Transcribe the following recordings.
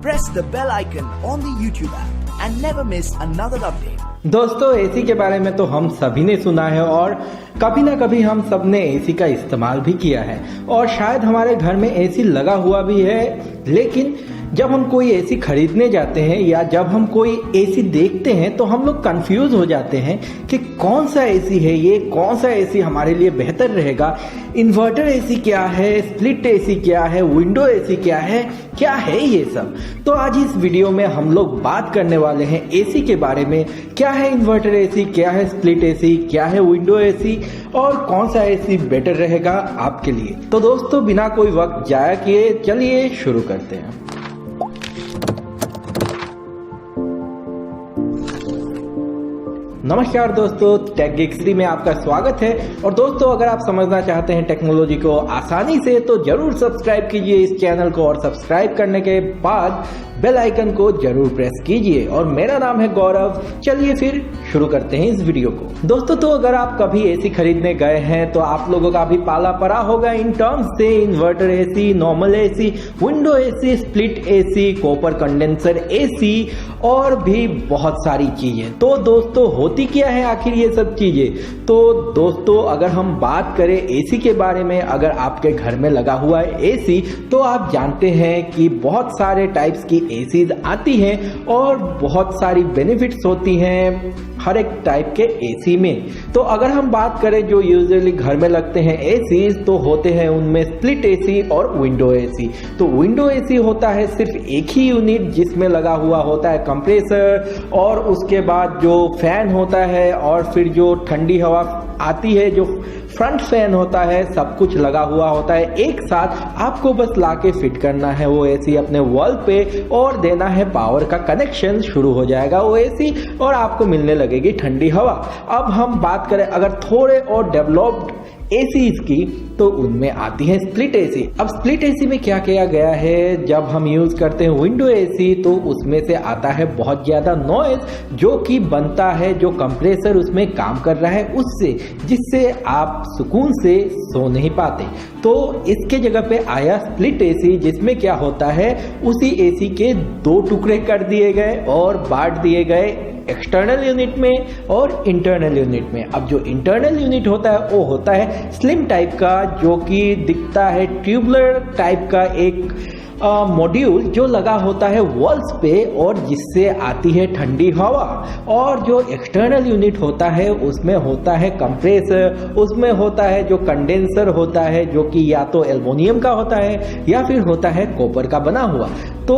press the bell icon on the YouTube app and never miss another update. दोस्तों AC के बारे में तो हम सभी ने सुना है और कभी ना कभी हम सब ने एसी का इस्तेमाल भी किया है और शायद हमारे घर में एसी लगा हुआ भी है। लेकिन जब हम कोई एसी खरीदने जाते हैं या जब हम कोई एसी देखते हैं तो हम लोग कंफ्यूज हो जाते हैं कि कौन सा एसी है ये, कौन सा एसी हमारे लिए बेहतर रहेगा। इन्वर्टर एसी क्या है, स्प्लिट एसी क्या है, विंडो एसी क्या है ये सब। तो आज इस वीडियो में हम लोग बात करने वाले हैं एसी के बारे में। क्या है इन्वर्टर एसी, क्या है स्प्लिट एसी, क्या है विंडो एसी और कौन सा एसी बेटर रहेगा आपके लिए। तो दोस्तों बिना कोई वक्त जाया किए चलिए शुरू करते हैं। नमस्कार दोस्तों, टेक गिक्स में आपका स्वागत है। और दोस्तों अगर आप समझना चाहते हैं टेक्नोलॉजी को आसानी से तो जरूर सब्सक्राइब कीजिए इस चैनल को और सब्सक्राइब करने के बाद बेल आइकन को जरूर प्रेस कीजिए। और मेरा नाम है गौरव। चलिए फिर शुरू करते हैं इस वीडियो को। दोस्तों तो अगर आप कभी एसी खरीदने गए हैं तो आप लोगों का भी पाला पड़ा होगा इन टर्म्स से, inverter AC, normal AC, window AC, split AC, copper condenser AC और भी बहुत सारी चीजें। तो दोस्तों होती क्या है आखिर ये सब चीजें। तो दोस्तों अगर हम बात करें एसी के बारे में, अगर आपके घर में लगा हुआ है एसी तो आप जानते हैं कि बहुत सारे टाइप्स की एसीज आती हैं और बहुत सारी बेनिफिट्स होती हैं हर एक टाइप के एसी में। तो अगर हम बात करें जो यूजुअली घर में लगते हैं एसी तो होते हैं उनमें स्प्लिट एसी और विंडो एसी। तो विंडो एसी होता है सिर्फ एक ही यूनिट जिसमें लगा हुआ होता है कंप्रेसर और उसके बाद जो फैन होता है और फिर जो ठंडी हवा आती है जो फ्रंट फैन होता है, सब कुछ लगा हुआ होता है एक साथ। आपको बस लाके फिट करना है वो एसी अपने वॉल पे और देना है पावर का कनेक्शन, शुरू हो जाएगा वो एसी और आपको मिलने लगेगी ठंडी हवा। अब हम बात करें अगर थोड़े और डेवलप्ड एसीज की तो उनमें आती है स्प्लिट एसी। अब स्प्लिट एसी में क्या किया गया है, जब हम यूज करते हैं विंडो एसी तो उसमें से आता है बहुत ज्यादा नॉइज जो कि बनता है जो कंप्रेसर उसमें काम कर रहा है उससे, जिससे आप सुकून से सो नहीं पाते। तो इसके जगह पे आया स्प्लिट एसी जिसमें क्या होता है उसी एसी के दो टुकड़े कर दिए गए और बांट दिए गए एक्सटर्नल यूनिट में और इंटरनल यूनिट में। अब जो इंटरनल यूनिट होता है वो होता है स्लिम टाइप का जो कि दिखता है ट्यूबुलर टाइप का एक मॉड्यूल जो लगा होता है वॉल्स पे और जिससे आती है ठंडी हवा। और जो एक्सटर्नल यूनिट होता है उसमें होता है कंप्रेसर, उसमें होता है जो कंडेंसर होता है जो कि या तो एल्युमिनियम का होता है या फिर होता है कॉपर का बना हुआ। तो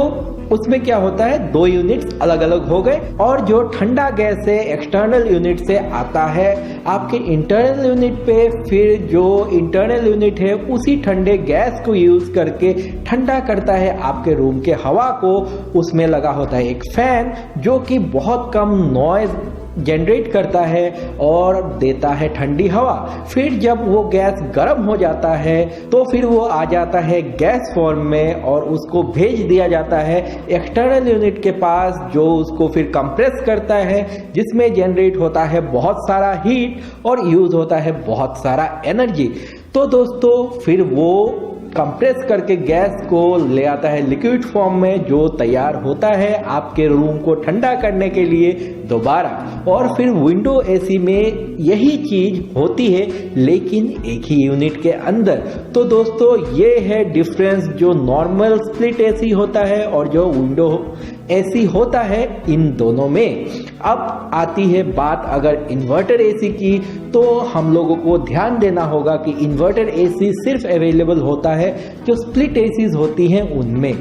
उसमें क्या होता है दो यूनिट्स अलग अलग हो गए और जो ठंडा गैस है एक्सटर्नल यूनिट से आता है आपके इंटरनल यूनिट पे, फिर जो इंटरनल यूनिट है उसी ठंडे गैस को यूज करके ठंडा करता है आपके रूम के हवा को। उसमें लगा होता है एक फैन जो कि बहुत कम नॉइज जनरेट करता है और देता है ठंडी हवा। फिर जब वो गैस गर्म हो जाता है तो फिर वो आ जाता है गैस फॉर्म में और उसको भेज दिया जाता है एक्सटर्नल यूनिट के पास जो उसको फिर कंप्रेस करता है जिसमें जनरेट होता है बहुत सारा हीट और यूज होता है बहुत सारा एनर्जी। तो दोस्तों फिर वो कंप्रेस करके गैस को ले आता है लिक्विड फॉर्म में जो तैयार होता है आपके रूम को ठंडा करने के लिए दोबारा। और फिर विंडो एसी में यही चीज होती है लेकिन एक ही यूनिट के अंदर। तो दोस्तों ये है डिफरेंस जो नॉर्मल स्प्लिट एसी होता है और जो विंडो एसी होता है इन दोनों में। अब आती है बात अगर इन्वर्टर एसी की तो हम लोगों को ध्यान देना होगा कि इन्वर्टर एसी सिर्फ अवेलेबल होता है जो स्प्लिट एसीज होती हैं उनमें।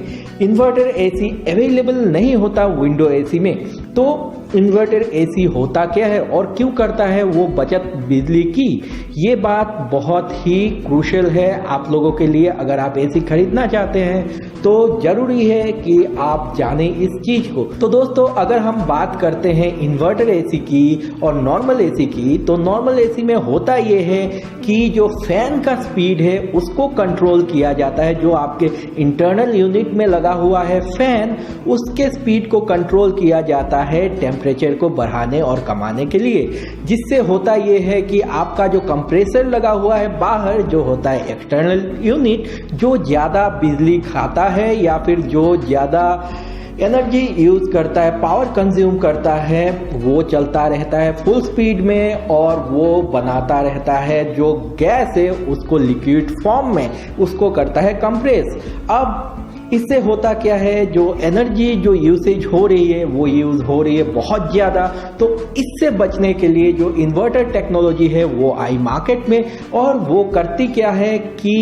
इन्वर्टर एसी अवेलेबल नहीं होता विंडो एसी में। तो इन्वर्टर एसी होता क्या है और क्यों करता है वो बचत बिजली की, ये बात बहुत ही क्रूशियल है आप लोगों के लिए। अगर आप एसी खरीदना चाहते हैं तो जरूरी है कि आप जाने इस चीज को। तो दोस्तों अगर हम बात करते हैं इन्वर्टर एसी की और नॉर्मल एसी की तो नॉर्मल एसी में होता ये है कि जो फैन का स्पीड है उसको कंट्रोल किया जाता है। जो आपके इंटरनल यूनिट में लगा हुआ है फैन उसके स्पीड को कंट्रोल किया जाता है टेम्परेचर को बढ़ाने और कमाने के लिए। जिससे होता ये है कि आपका जो कंप्रेसर लगा हुआ है बाहर जो होता है एक्सटर्नल यूनिट जो ज्यादा बिजली खाता है या फिर जो ज़्यादा एनर्जी यूज करता है, पावर कंज्यूम करता है, वो चलता रहता है फुल स्पीड में और वो बनाता रहता है जो गैस है उसको लिक्विड फॉर्म में उसको करता है कंप्रेस। अब इससे होता क्या है, जो एनर्जी जो यूसेज हो रही है वो यूज हो रही है बहुत ज़्यादा। तो इससे बचने के लिए जो इन्वर्टर टेक्नोलॉजी है वो आई मार्केट में, और वो करती क्या है कि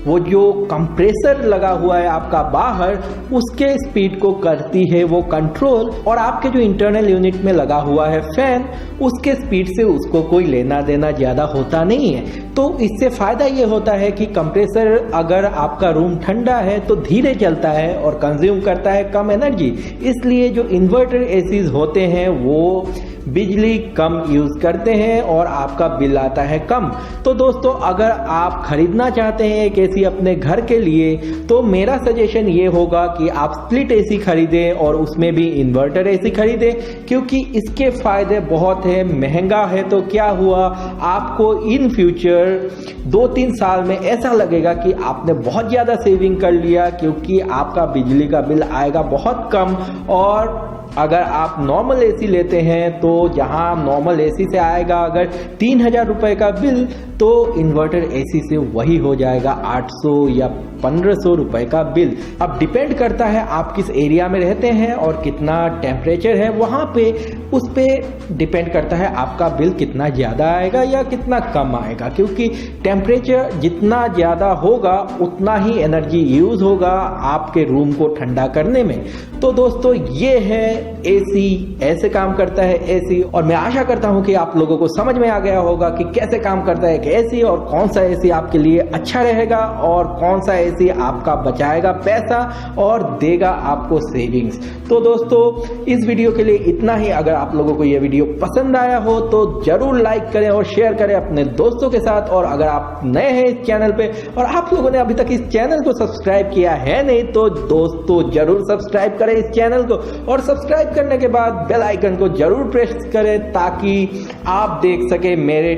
वो जो कंप्रेसर लगा हुआ है आपका बाहर, उसके स्पीड को करती है वो कंट्रोल, और आपके जो इंटरनल यूनिट में लगा हुआ है फैन, उसके स्पीड से उसको कोई लेना देना ज़्यादा होता नहीं है। तो इससे फ़ायदा ये होता है कि कंप्रेसर अगर आपका रूम ठंडा है तो धीरे चलता है और कंज्यूम करता है कम एनर्जी, इसलिए जो इन्वर्टर एसीज होते हैं वो बिजली कम यूज करते हैं और आपका बिल आता है कम। तो दोस्तों, अगर आप खरीदना चाहते हैं एक एसी अपने घर के लिए, तो मेरा सजेशन ये होगा कि आप स्प्लिट एसी खरीदें और उसमें भी इन्वर्टर एसी खरीदें, क्योंकि इसके फायदे बहुत हैं। महंगा है तो क्या हुआ, आपको इन फ्यूचर 2-3 साल में ऐसा लगेगा कि आपने बहुत ज्यादा सेविंग कर लिया, क्योंकि आपका बिजली का बिल आएगा बहुत कम। और अगर आप नॉर्मल एसी लेते हैं तो जहां नॉर्मल एसी से आएगा अगर 3,000 रुपए का बिल, तो इन्वर्टर एसी से वही हो जाएगा 800 या 1,500 रुपए का बिल। अब डिपेंड करता है आप किस एरिया में रहते हैं और कितना टेम्परेचर है वहां पे, उस पे डिपेंड करता है आपका बिल कितना ज़्यादा आएगा या कितना कम आएगा, क्योंकि टेम्परेचर जितना ज़्यादा होगा उतना ही एनर्जी यूज होगा आपके रूम को ठंडा करने में। तो दोस्तों, ये है एसी, ऐसे काम करता है एसी, और मैं आशा करता हूं कि आप लोगों को समझ में आ गया होगा कि कैसे काम करता है एसी और कौन सा एसी आपके लिए अच्छा रहेगा और कौन सा एसी आपका बचाएगा पैसा और देगा आपको सेविंग्स। तो दोस्तों, इस वीडियो के लिए इतना ही। अगर आप लोगों को यह वीडियो पसंद आया हो तो जरूर लाइक करें और शेयर करें अपने दोस्तों के साथ। और अगर आप नए हैं इस चैनल पे और आप लोगों ने अभी तक इस चैनल को सब्सक्राइब किया है नहीं, तो दोस्तों जरूर सब्सक्राइब करें इस चैनल को, और सब्सक्राइब करने के बाद बेल आइकन को जरूर प्रेस करें ताकि आप देख सके मेरे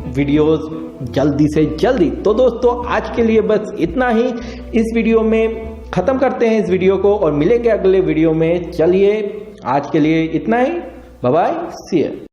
वीडियोस जल्दी से जल्दी। तो दोस्तों, आज के लिए बस इतना ही। इस वीडियो में खत्म करते हैं इस वीडियो को और मिलेंगे अगले वीडियो में। चलिए, आज के लिए इतना ही। Bye bye, see you.